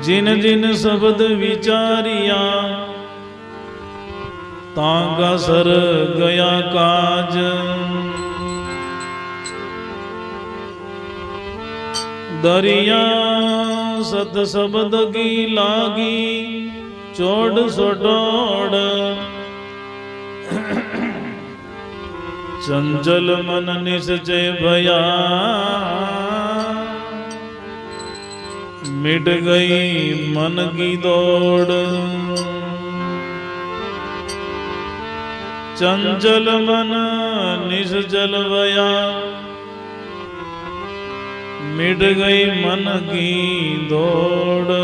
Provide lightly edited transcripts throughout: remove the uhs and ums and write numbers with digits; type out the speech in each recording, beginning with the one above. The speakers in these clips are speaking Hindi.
जिन जिन शब्द विचारिया तांगा सर गया काज। दरिया सत शब्द की लागी चोड़ सोटोड़। चंचल मन निश्चय भया मिट गई मन की दौड़। चंचल मन निश्चल भया मिट गई मन की दौड़।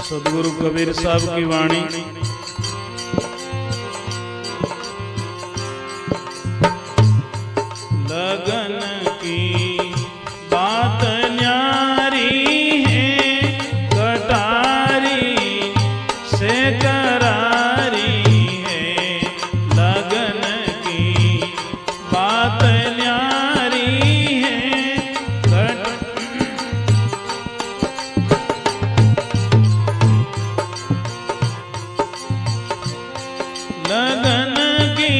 सदगुरु कबीर साहब की वाणी। लगन की बात न्यारी है कटारी से करारी है। लगन की बात न्यारी है लगन की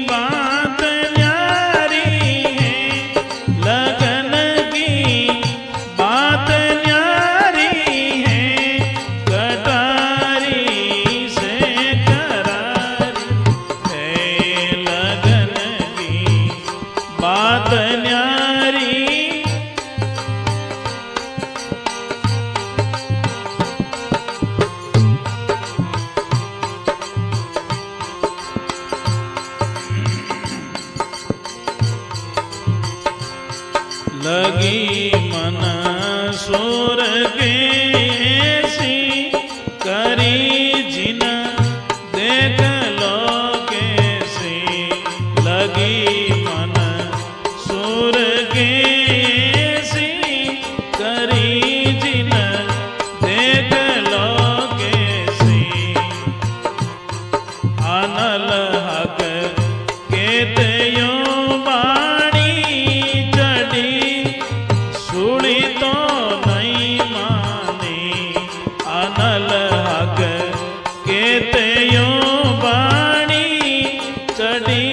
बात न्यारी है। लगन की बात न्यारी है कटारी से करारी है। लगन की बात न्यारी लगी मन सोर के ऐसी करी जिन देख लो कैसी। लगी मन सोर के ऐसी करी जिन देख लो कैसी। अनल हक केते यो सुड़ी तो नहीं मानी। अनल हक केते यो बाणी चढ़ी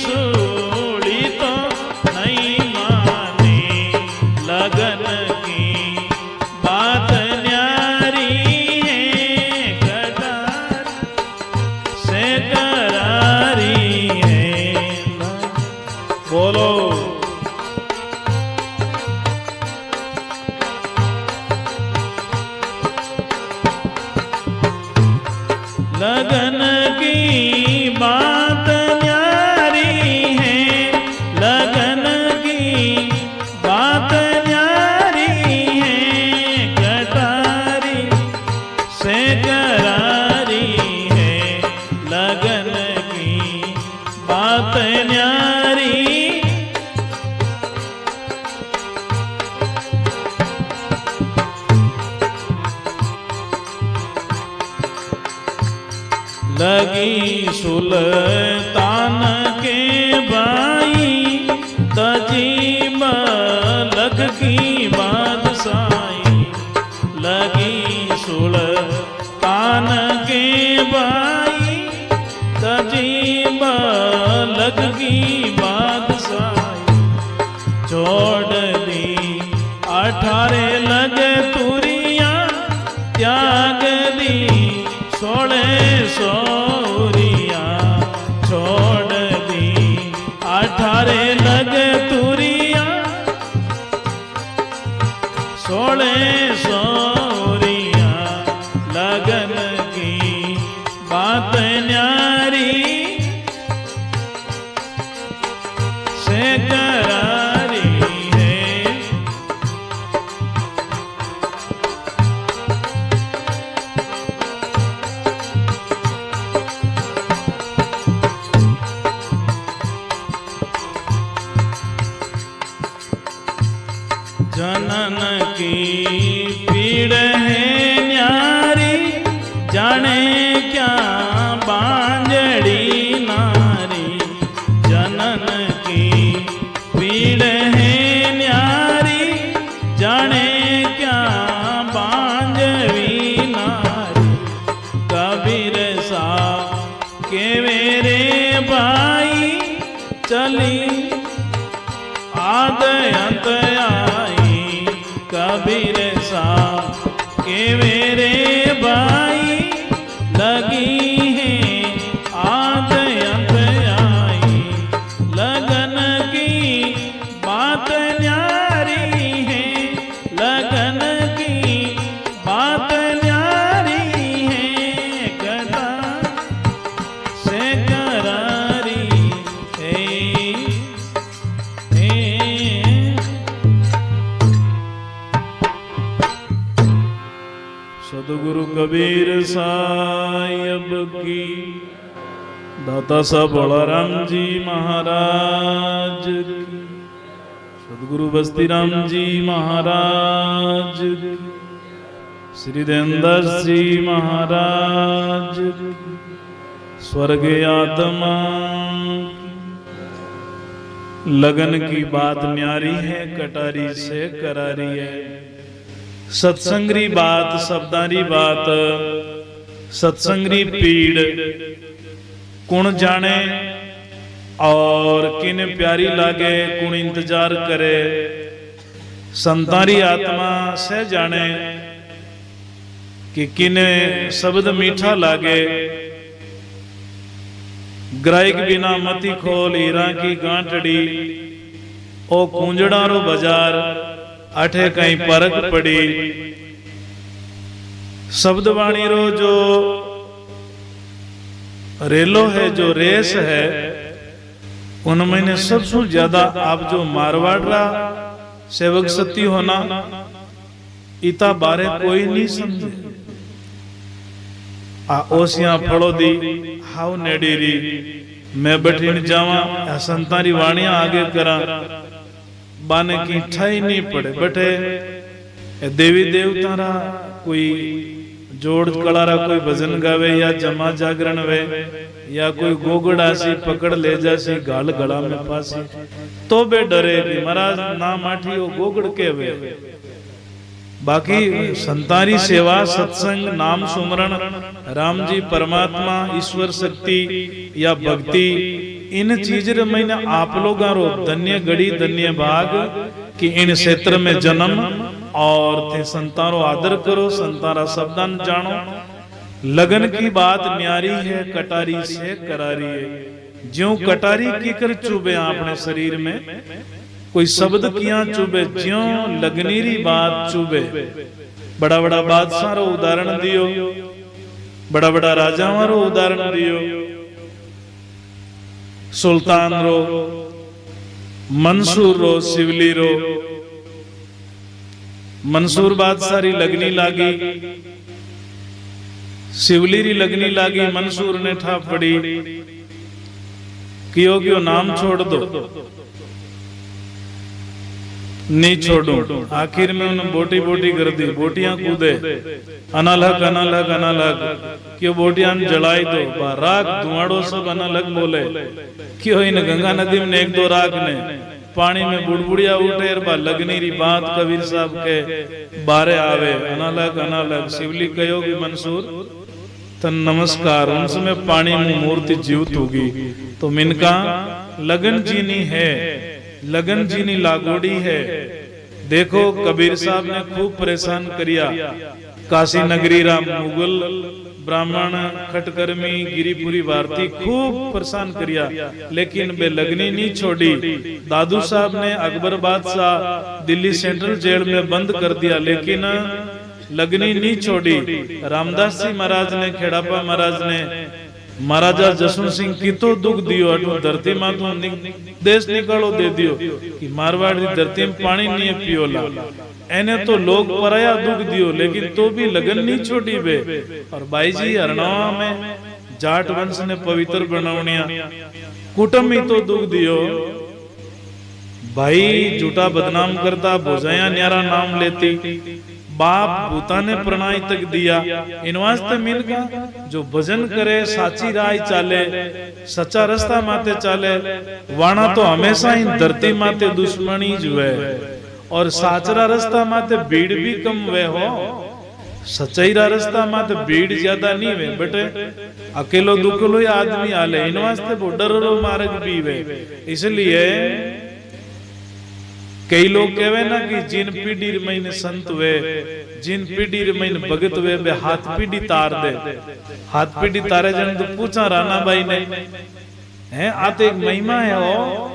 सूड़ी तो नहीं मानी। लगन की बात न्यारी है कटार से करारी है। बोलो लगन की बात न्यारी है। लगन की बात न्यारी है कटारी से करारी है। लगन की बात न्यारी लगी सुल्तान के भाई तजीब लग की बादशाही। लगी सुल्तान के भाई तजीब लग की बादशाही। छोड़ दी 18 लग तुरिया त्याग दी 16 सौरिया। छोड़ दी 18 लग तुरिया 16 सौरिया। लगन की बात न्यारी रे भाई चली आद अंत आई कबीर सा के मेरे भाई लगी है आद अंत आई लगन की बात न्यारी है लगन की बात न्यारी है कथा से करारी सदगुरु कबीर साहिब की दाता साहब बड़ाराम जी महाराज की सदगुरु बस्ती राम जी महाराज की श्री देवदास जी महाराज की स्वर्गीय आत्मा लगन की बात न्यारी है कटारी से करारी है सत्संगरी बात शब्दारी बात सत्संगरी पीड़ कुण जाने और किन प्यारी लागे कुण इंतजार करे संतारी आत्मा से जाने कि किने शब्द मीठा लागे ग्राहक बिना मती खोल हीरा की गांठड़ी ओ कुंजड़ारो बाजार अठे कहीं परख पड़ी शब्द वाणी रो जो रेलो है जो रेस है उनमें ने सबसे ज्यादा आप जो मारवाड़ा सेवक सती होना इता बारे कोई नहीं समझे आ ओसिया फड़ो दी हाउ नेडीरी मैं बैठी जावा संतारी वाणियां आगे करा बाने की ठाई नहीं पड़े बैठे देवी देवता रा कोई जोड़ कलारा कोई भजन गावे या जमा जागरण वे या कोई गोगड़ासी पकड़ ले जासी गाल गला में फांसी तो बे डरे कि महाराज ना माठी वो गोगड़ के वे बाकी संतारी सेवा सत्संग नाम सुमरण राम जी परमात्मा ईश्वर शक्ति या भक्ति इन चीज मैंने आप लोग धन्य गड़ी धन्य भाग कि इन क्षेत्र में जन्म और थे संतारो आदर करो संतारा शब्दान जानो लगन की बात न्यारी है कटारी से करारी है ज्यों कटारी की कर चुबे अपने शरीर में कोई शब्द किया चुबे ज्यों लगनीरी बात चुबे बड़ा बड़ा बादशाह रो उदाहरण दियो बड़ा बड़ा राजाओं रो उदाहरण दियो सुल्तान रो मंसूर रो शिवली रो मंसूर बादशाह री लगनी लागी शिवली री लगनी लागी मंसूर ने ठा पड़ी कियो क्यों नाम छोड़ दो नहीं छोड़ू आखिर में उन्हें बोटी बोटी कर दी बोटियां कूदे अनालक अनालक अनालक क्यों बोटियां जलाई दो राग धुआड़ो सब अनालक बोले क्यों इन गंगा नदी में एक दो राग ने पानी में बुड़बुड़िया उठे बा लगनी री बात कबीर साहब के बारे आवे अनालक अनालक शिवली कहो कि मंसूर तन नमस्कार उनसे पानी में मूर्ति जीवित होगी तो मिनका लगन जीनी है लगन जीनी लागोड़ी है देखो कबीर साहब ने खूब परेशान करिया काशी नगरी राम मुगल ब्राह्मण खटकर्मी गिरिपुरी भारती खूब परेशान करिया लेकिन बे लगनी नहीं छोड़ी दादू साहब ने अकबर बादशाह दिल्ली सेंट्रल जेल में बंद कर दिया लेकिन लगनी नहीं छोड़ी रामदास जी महाराज ने खेड़ापा महाराज ने महाराजा जसवंत सिंह की तो दुख दियो अटू धरती मां तो देश निकालो दे दियो कि मारवाड़ की धरती में पानी नहीं है पियोला एने तो लोग पराया दुख दियो लेकिन तो भी लगन नहीं छोड़ी बे और भाई जी हरणावा में जाट वंश ने पवित्र बनावनिया कुटुंब ही तो दुख दियो भाई झूठा बदनाम करता भोजाया न्यारा नाम लेती बाप भूता ने प्रणय तक दिया इन वास्ते मिलगा जो भजन करे साची राय चाले सच्चा रास्ता माते चाले वाणा तो हमेशा ही धरती माते दुश्मनी जो है और साचरा रास्ता माते भीड़ भी कम वे हो सच्चाई रा रास्ता में तो भीड़ ज्यादा नहीं वे बेटे, अकेलो दुकेलो ही आदमी आले, इन वास्ते वो डरो मार्ग भी वे। इसलिए कई लोग कहवे ना कि जिन पीढ़ी महीने संत वे, जिन पीढ़ी महीने भगत वे, बे हाथ पीढ़ी तार दे। हाथ पीढ़ी तारे जन तो पूछा राणा भाई ने है आते एक महिमा है वो,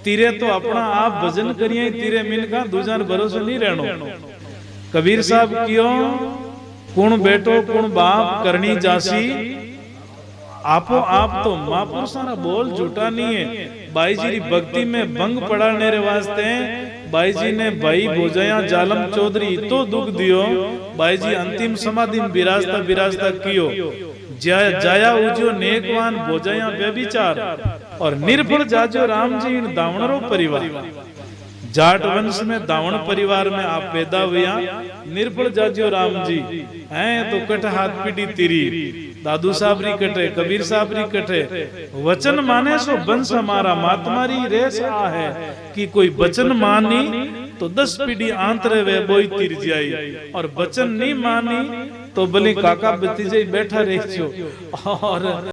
तीरे तो अपना आप भजन करिए, तीरे मिनका दूजा भरोसे नहीं रहनो। कबीर साहब क्यों कुण बेटो कुण बाप करनी जासी, आपो आप तो महापुरुष सारा बोल झूठा नहीं है। भाई जी की भक्ति में भंग पड़ाने रे वास्ते भाई जी ने भाई भोजया जालम चौधरी तो दुख दियो। भाई जी अंतिम समाधि में विराजता विराजता कियो, जाया उजो नेकवान भोजया व्यभिचार, और निर्भर जाजो राम जी इन दावणरो परिवार। जाट वंश में दावण परिवार में आप पैदा हुआ, निर्भर जाजो राम जी हैं तो कट हाथ पीढ़ी तेरी, दादू साहब री कटे, कबीर साहब री कटे। वचन माने सो वंश हमारा, मातमारी रेस आ है कि कोई वचन मानी तो 10 पीढ़ी आंतरे वे बोई तीर जाई, और वचन नहीं मानी तो भले काका भतीजे बैठा रह और